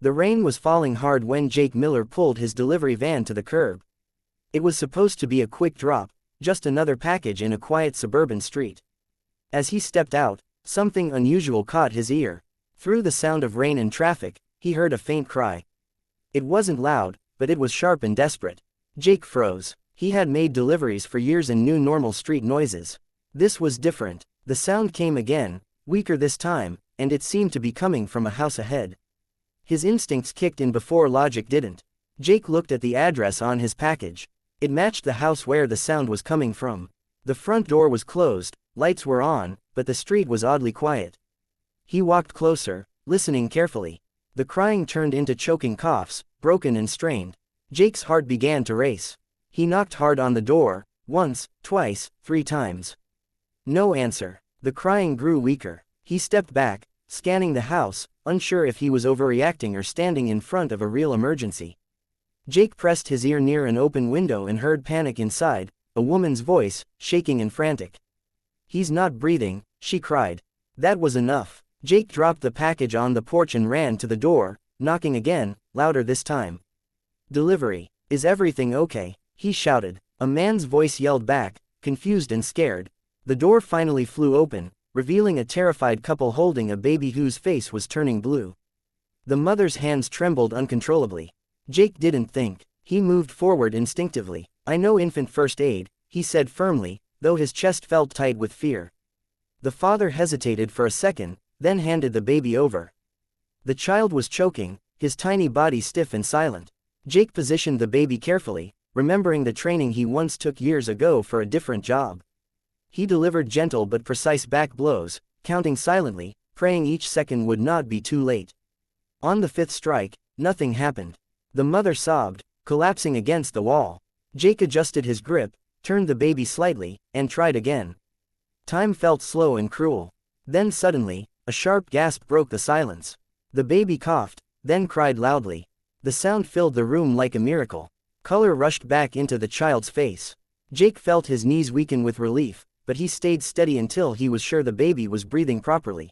The rain was falling hard when Jake Miller pulled his delivery van to the curb. It was supposed to be a quick drop, just another package in a quiet suburban street. As he stepped out, something unusual caught his ear. Through the sound of rain and traffic, he heard a faint cry. It wasn't loud, but it was sharp and desperate. Jake froze. He had made deliveries for years and knew normal street noises. This was different. The sound came again, weaker this time, and it seemed to be coming from a house ahead. His instincts kicked in before logic didn't. Jake looked at the address on his package. It matched the house where the sound was coming from. The front door was closed, lights were on, but the street was oddly quiet. He walked closer, listening carefully. The crying turned into choking coughs, broken and strained. Jake's heart began to race. He knocked hard on the door, once, twice, 3 times. No answer. The crying grew weaker. He stepped back, scanning the house, unsure if he was overreacting or standing in front of a real emergency. Jake pressed his ear near an open window and heard panic inside, a woman's voice, shaking and frantic. "He's not breathing," she cried. That was enough. Jake dropped the package on the porch and ran to the door, knocking again, louder this time. "Delivery. Is everything okay?" he shouted. A man's voice yelled back, confused and scared. The door finally flew open, revealing a terrified couple holding a baby whose face was turning blue. The mother's hands trembled uncontrollably. Jake didn't think. He moved forward instinctively. "I know infant first aid," he said firmly, though his chest felt tight with fear. The father hesitated for a second, then handed the baby over. The child was choking, his tiny body stiff and silent. Jake positioned the baby carefully, remembering the training he once took years ago for a different job. He delivered gentle but precise back blows, counting silently, praying each second would not be too late. On the 5th strike, nothing happened. The mother sobbed, collapsing against the wall. Jake adjusted his grip, turned the baby slightly, and tried again. Time felt slow and cruel. Then suddenly, a sharp gasp broke the silence. The baby coughed, then cried loudly. The sound filled the room like a miracle. Color rushed back into the child's face. Jake felt his knees weaken with relief, but he stayed steady until he was sure the baby was breathing properly.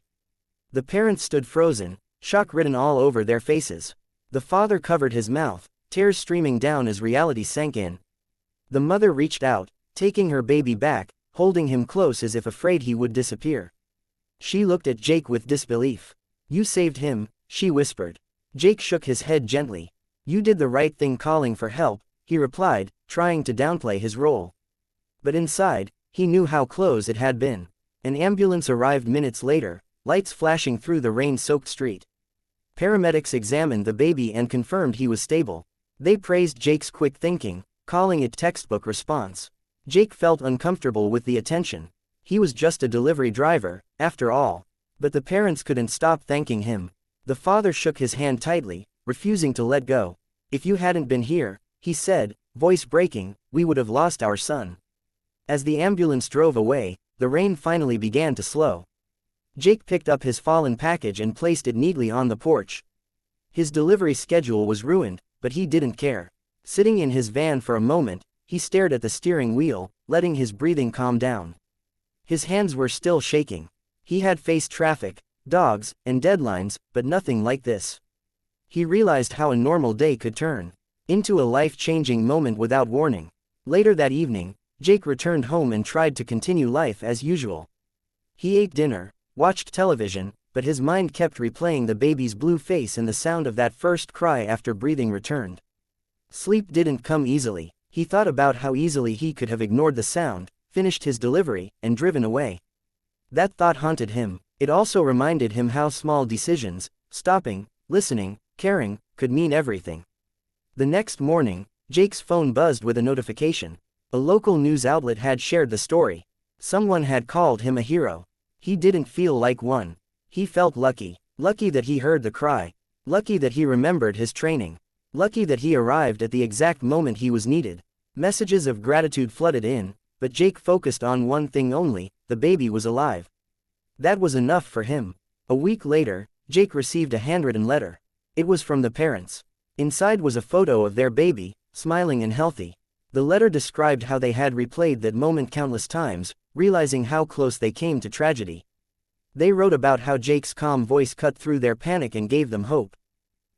The parents stood frozen, shock written all over their faces. The father covered his mouth, tears streaming down as reality sank in. The mother reached out, taking her baby back, holding him close as if afraid he would disappear. She looked at Jake with disbelief. "You saved him," she whispered. Jake shook his head gently. "You did the right thing calling for help," he replied, trying to downplay his role. But inside, he knew how close it had been. An ambulance arrived minutes later, lights flashing through the rain-soaked street. Paramedics examined the baby and confirmed he was stable. They praised Jake's quick thinking, calling it textbook response. Jake felt uncomfortable with the attention. He was just a delivery driver, after all. But the parents couldn't stop thanking him. The father shook his hand tightly, refusing to let go. "If you hadn't been here," he said, voice breaking, "we would have lost our son." As the ambulance drove away, the rain finally began to slow. Jake picked up his fallen package and placed it neatly on the porch. His delivery schedule was ruined, but he didn't care. Sitting in his van for a moment, he stared at the steering wheel, letting his breathing calm down. His hands were still shaking. He had faced traffic, dogs, and deadlines, but nothing like this. He realized how a normal day could turn into a life-changing moment without warning. Later that evening, Jake returned home and tried to continue life as usual. He ate dinner, watched television, but his mind kept replaying the baby's blue face and the sound of that first cry after breathing returned. Sleep didn't come easily. He thought about how easily he could have ignored the sound, finished his delivery, and driven away. That thought haunted him. It also reminded him how small decisions, stopping, listening, caring, could mean everything. The next morning, Jake's phone buzzed with a notification. A local news outlet had shared the story. Someone had called him a hero. He didn't feel like one. He felt lucky. Lucky that he heard the cry. Lucky that he remembered his training. Lucky that he arrived at the exact moment he was needed. Messages of gratitude flooded in, but Jake focused on one thing only: the baby was alive. That was enough for him. A week later, Jake received a handwritten letter. It was from the parents. Inside was a photo of their baby, smiling and healthy. The letter described how they had replayed that moment countless times, realizing how close they came to tragedy. They wrote about how Jake's calm voice cut through their panic and gave them hope.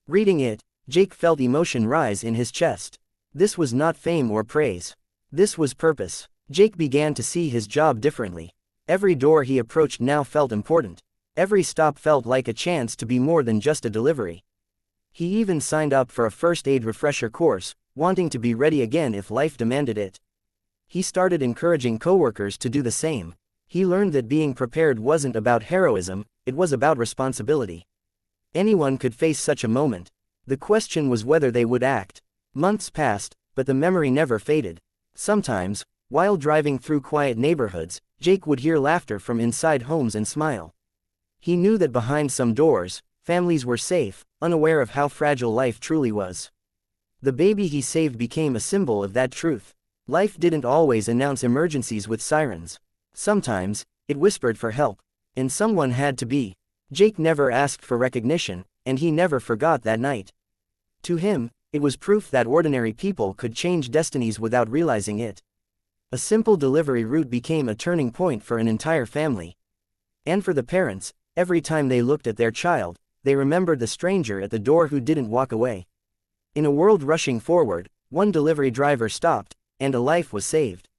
Reading it, Jake felt emotion rise in his chest. This was not fame or praise. This was purpose. Jake began to see his job differently. Every door he approached now felt important. Every stop felt like a chance to be more than just a delivery. He even signed up for a first aid refresher course, wanting to be ready again if life demanded it. He started encouraging coworkers to do the same. He learned that being prepared wasn't about heroism, it was about responsibility. Anyone could face such a moment. The question was whether they would act. Months passed, but the memory never faded. Sometimes, while driving through quiet neighborhoods, Jake would hear laughter from inside homes and smile. He knew that behind some doors, families were safe, unaware of how fragile life truly was. The baby he saved became a symbol of that truth. Life didn't always announce emergencies with sirens. Sometimes, it whispered for help. And someone had to be. Jake never asked for recognition, and he never forgot that night. To him, it was proof that ordinary people could change destinies without realizing it. A simple delivery route became a turning point for an entire family. And for the parents, every time they looked at their child, they remembered the stranger at the door who didn't walk away. In a world rushing forward, one delivery driver stopped, and a life was saved.